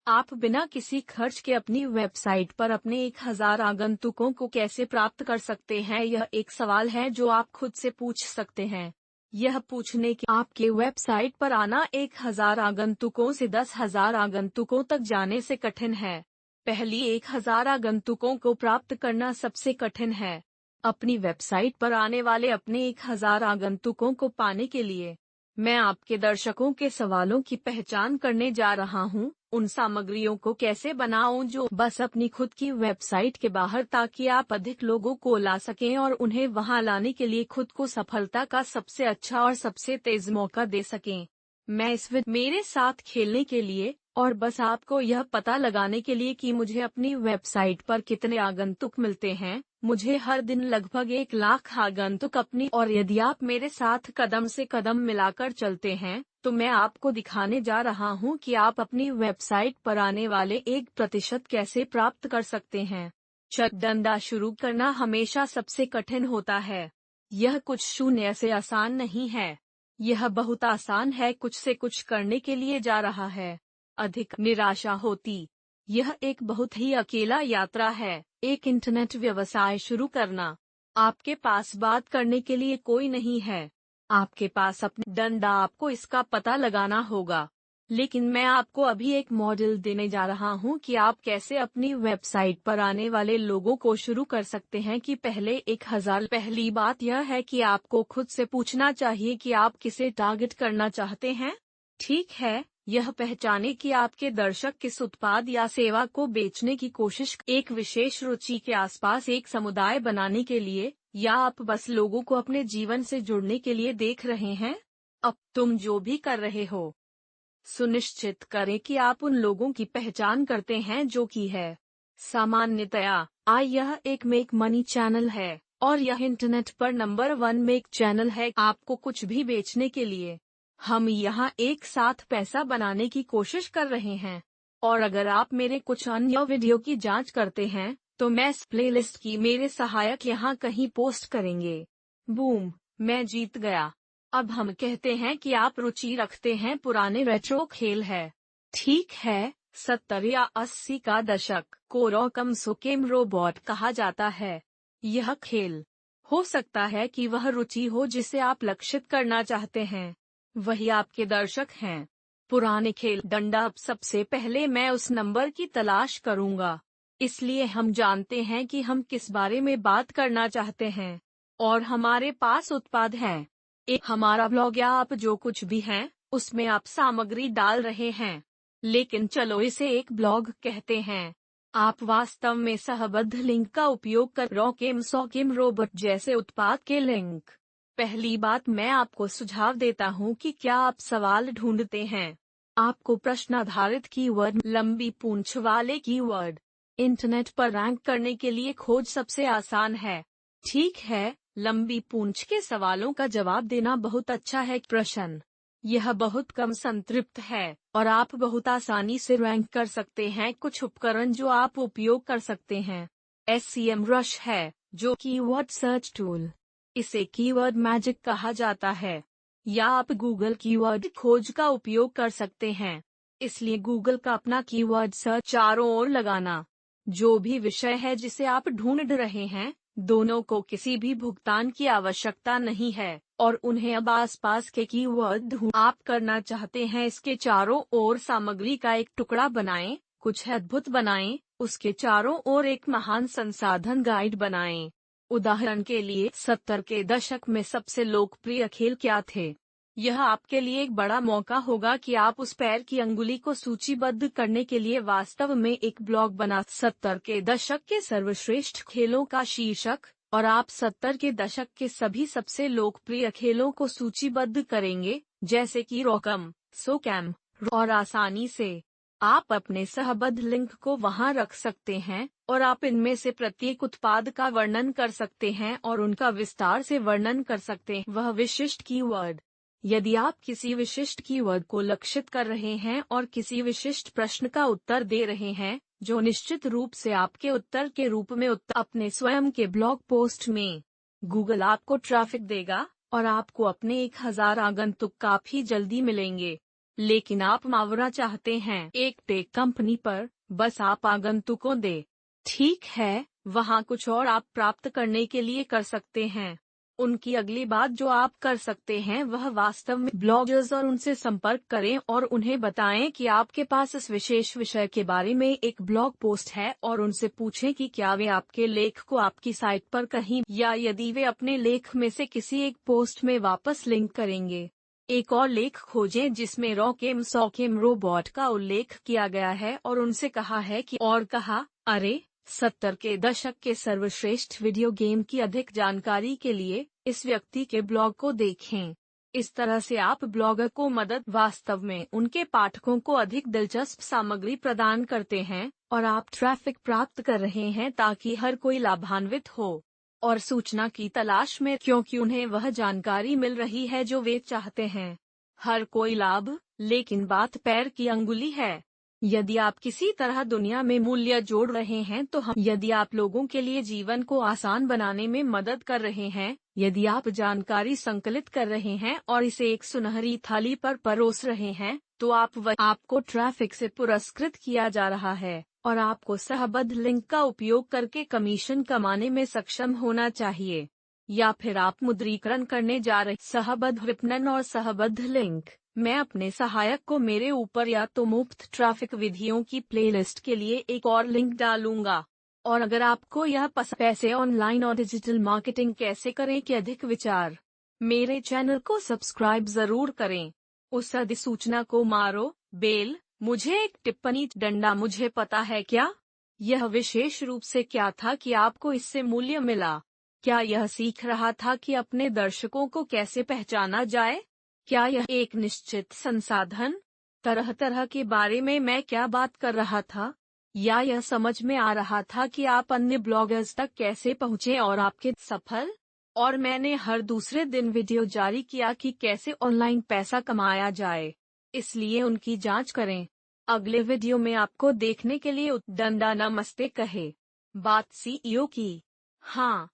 आप बिना किसी खर्च के अपनी वेबसाइट पर अपने 1000 आगंतुकों को कैसे प्राप्त कर सकते हैं? यह एक सवाल है जो आप खुद से पूछ सकते हैं। यह पूछने के आपके वेबसाइट पर आना 1000 आगंतुकों से 10,000 आगंतुकों तक जाने से कठिन है। पहली 1000 आगंतुकों को प्राप्त करना सबसे कठिन है। अपनी वेबसाइट पर आने वाले अपने 1000 आगंतुकों को पाने के लिए मैं आपके दर्शकों के सवालों की पहचान करने जा रहा हूं। उन सामग्रियों को कैसे बनाऊं जो बस अपनी खुद की वेबसाइट के बाहर, ताकि आप अधिक लोगों को ला सकें और उन्हें वहां लाने के लिए खुद को सफलता का सबसे अच्छा और सबसे तेज मौका दे सकें। मैं इस मेरे साथ खेलने के लिए और बस आपको यह पता लगाने के लिए कि मुझे अपनी वेबसाइट पर कितने आगंतुक मिलते हैं। मुझे हर दिन लगभग 1 लाख आगंतुक अपनी, और यदि आप मेरे साथ कदम से कदम मिलाकर चलते हैं तो मैं आपको दिखाने जा रहा हूं कि आप अपनी वेबसाइट पर आने वाले 1% कैसे प्राप्त कर सकते हैं। धंधा शुरू करना हमेशा सबसे कठिन होता है। यह कुछ शून्य से आसान नहीं है। यह बहुत आसान है कुछ से कुछ करने के लिए जा रहा है। अधिक निराशा होती। यह एक बहुत ही अकेला यात्रा है। एक इंटरनेट व्यवसाय शुरू करना। आपके पास बात करने के लिए कोई नहीं है। आपके पास अपने धंधा, आपको इसका पता लगाना होगा। लेकिन मैं आपको अभी एक मॉडल देने जा रहा हूं कि आप कैसे अपनी वेबसाइट पर आने वाले लोगों को शुरू कर सकते हैं कि पहले 1000। पहली बात यह है कि आपको खुद से पूछना चाहिए कि आप किसे टारगेट करना चाहते हैं। ठीक है, यह पहचाने कि आपके दर्शक किस उत्पाद या सेवा को बेचने की कोशिश, एक विशेष रुचि के आसपास एक समुदाय बनाने के लिए, या आप बस लोगों को अपने जीवन से जुड़ने के लिए देख रहे हैं। अब तुम जो भी कर रहे हो, सुनिश्चित करें कि आप उन लोगों की पहचान करते हैं जो कि है। सामान्यतया यह एक मेक मनी चैनल है और यह इंटरनेट पर नंबर 1 मेक चैनल है आपको कुछ भी बेचने के लिए। हम यहाँ एक साथ पैसा बनाने की कोशिश कर रहे हैं। और अगर आप मेरे कुछ अन्य वीडियो की जांच करते हैं तो मैं इस प्लेलिस्ट की मेरे सहायक यहाँ कहीं पोस्ट करेंगे। बूम, मैं जीत गया। अब हम कहते हैं कि आप रुचि रखते हैं पुराने रेट्रो खेल है। ठीक है, 70 या 80 का दशक को रॉकम सोकेम रोबोट कहा जाता है। यह खेल हो सकता है कि वह रुचि हो जिसे आप लक्षित करना चाहते हैं। वही आपके दर्शक हैं। पुराने खेल डंडा। अब सबसे पहले मैं उस नंबर की तलाश करूंगा। इसलिए हम जानते हैं कि हम किस बारे में बात करना चाहते हैं। और हमारे पास उत्पाद है। एक हमारा ब्लॉग या आप जो कुछ भी हैं, उसमें आप सामग्री डाल रहे हैं। लेकिन चलो इसे एक ब्लॉग कहते हैं। आप वास्तव में सहबद्ध लिंक का उपयोग कर रॉकेम सॉकेम रोबोट जैसे उत्पाद के लिंक। पहली बात, मैं आपको सुझाव देता हूं कि क्या आप सवाल ढूंढते हैं। आपको प्रश्न आधारित कीवर्ड, लंबी पूंछ वाले कीवर्ड, इंटरनेट पर रैंक करने के लिए खोज सबसे आसान है। ठीक है, लंबी पूंछ के सवालों का जवाब देना बहुत अच्छा है। प्रश्न यह बहुत कम संतृप्त है और आप बहुत आसानी से रैंक कर सकते हैं। कुछ उपकरण जो आप उपयोग कर सकते हैं। SEM रश है, जो कीवर्ड सर्च टूल। इसे कीवर्ड मैजिक कहा जाता है। या आप गूगल कीवर्ड खोज का उपयोग कर सकते हैं। इसलिए गूगल का अपना कीवर्ड सर्च चारों ओर लगाना। जो भी विषय है जिसे आप ढूंढ रहे हैं, दोनों को किसी भी भुगतान की आवश्यकता नहीं है और उन्हें अब आसपास के कीवर्ड ढूंढ आप करना चाहते हैं। इसके चारों ओर सामग्री का एक टुकड़ा बनाएं, कुछ अद्भुत बनाएं, उसके चारों ओर एक महान संसाधन गाइड बनाएं। उदाहरण के लिए 70 के दशक में सबसे लोकप्रिय खेल क्या थे? यह आपके लिए एक बड़ा मौका होगा कि आप उस पैर की अंगुली को सूचीबद्ध करने के लिए वास्तव में एक ब्लॉग बना 70 के दशक के सर्वश्रेष्ठ खेलों का शीर्षक, और आप 70 के दशक के सभी सबसे लोकप्रिय खेलों को सूचीबद्ध करेंगे, जैसे कि रॉकम, सोकैम, और आसानी से आप अपने सहबद्ध लिंक को वहां रख सकते हैं और आप इनमें से प्रत्येक उत्पाद का वर्णन कर सकते हैं और उनका विस्तार से वर्णन कर सकते हैं। वह विशिष्ट कीवर्ड। यदि आप किसी विशिष्ट कीवर्ड को लक्षित कर रहे हैं और किसी विशिष्ट प्रश्न का उत्तर दे रहे हैं, जो निश्चित रूप से आपके उत्तर के रूप में अपने स्वयं के ब्लॉग पोस्ट में, गूगल आपको ट्रैफिक देगा और आपको अपने 1000 आगंतुक काफी जल्दी मिलेंगे। लेकिन आप मुआवजा चाहते हैं एक टेक कंपनी पर, बस आप आगंतुकों दे। ठीक है, वहाँ कुछ और आप प्राप्त करने के लिए कर सकते हैं। उनकी अगली बात जो आप कर सकते हैं वह वास्तव में ब्लॉगर्स और उनसे संपर्क करें और उन्हें बताएं कि आपके पास इस विशेष विषय के बारे में एक ब्लॉग पोस्ट है और उनसे पूछें कि क्या वे आपके लेख को आपकी साइट पर कहीं या यदि वे अपने लेख में से किसी एक पोस्ट में वापस लिंक करेंगे। एक और लेख खोजें जिसमें रॉकेम सॉकेम रोबोट का उल्लेख किया गया है और उनसे कहा है कि और कहा, अरे 70 के दशक के सर्वश्रेष्ठ वीडियो गेम की अधिक जानकारी के लिए इस व्यक्ति के ब्लॉग को देखें। इस तरह से आप ब्लॉगर को मदद वास्तव में उनके पाठकों को अधिक दिलचस्प सामग्री प्रदान करते हैं और आप ट्रैफिक प्राप्त कर रहे हैं ताकि हर कोई लाभान्वित हो और सूचना की तलाश में, क्योंकि उन्हें वह जानकारी मिल रही है जो वे चाहते हैं। हर कोई लाभ, लेकिन बात पैर की अंगुली है। यदि आप किसी तरह दुनिया में मूल्य जोड़ रहे हैं तो यदि आप लोगों के लिए जीवन को आसान बनाने में मदद कर रहे हैं, यदि आप जानकारी संकलित कर रहे हैं और इसे एक सुनहरी थाली पर परोस रहे हैं, तो आपको ट्रैफिक से पुरस्कृत किया जा रहा है और आपको सहबद्ध लिंक का उपयोग करके कमीशन कमाने में सक्षम होना चाहिए। या फिर आप मुद्रीकरण करने जा रहे सहबद्ध विपणन और सहबद्ध लिंक। मैं अपने सहायक को मेरे ऊपर या तो मुफ्त ट्रैफिक विधियों की प्लेलिस्ट के लिए एक और लिंक डालूंगा। और अगर आपको यह पैसे ऑनलाइन और डिजिटल मार्केटिंग कैसे करें के अधिक विचार, मेरे चैनल को सब्सक्राइब जरूर करें। उस अधिसूचना को मारो, बेल। मुझे एक टिप्पणी डंडा। मुझे पता है क्या यह विशेष रूप से क्या था कि आपको इससे मूल्य मिला। क्या यह सीख रहा था कि अपने दर्शकों को कैसे पहचाना जाए? क्या यह एक निश्चित संसाधन तरह तरह के बारे में मैं क्या बात कर रहा था, या यह समझ में आ रहा था कि आप अन्य ब्लॉगर्स तक कैसे पहुंचे और आपके सफल? और मैंने हर दूसरे दिन वीडियो जारी किया कि कैसे ऑनलाइन पैसा कमाया जाए, इसलिए उनकी जांच करें। अगले वीडियो में आपको देखने के लिए डंडा नमस्ते कहे। बात सीईओ की। हाँ,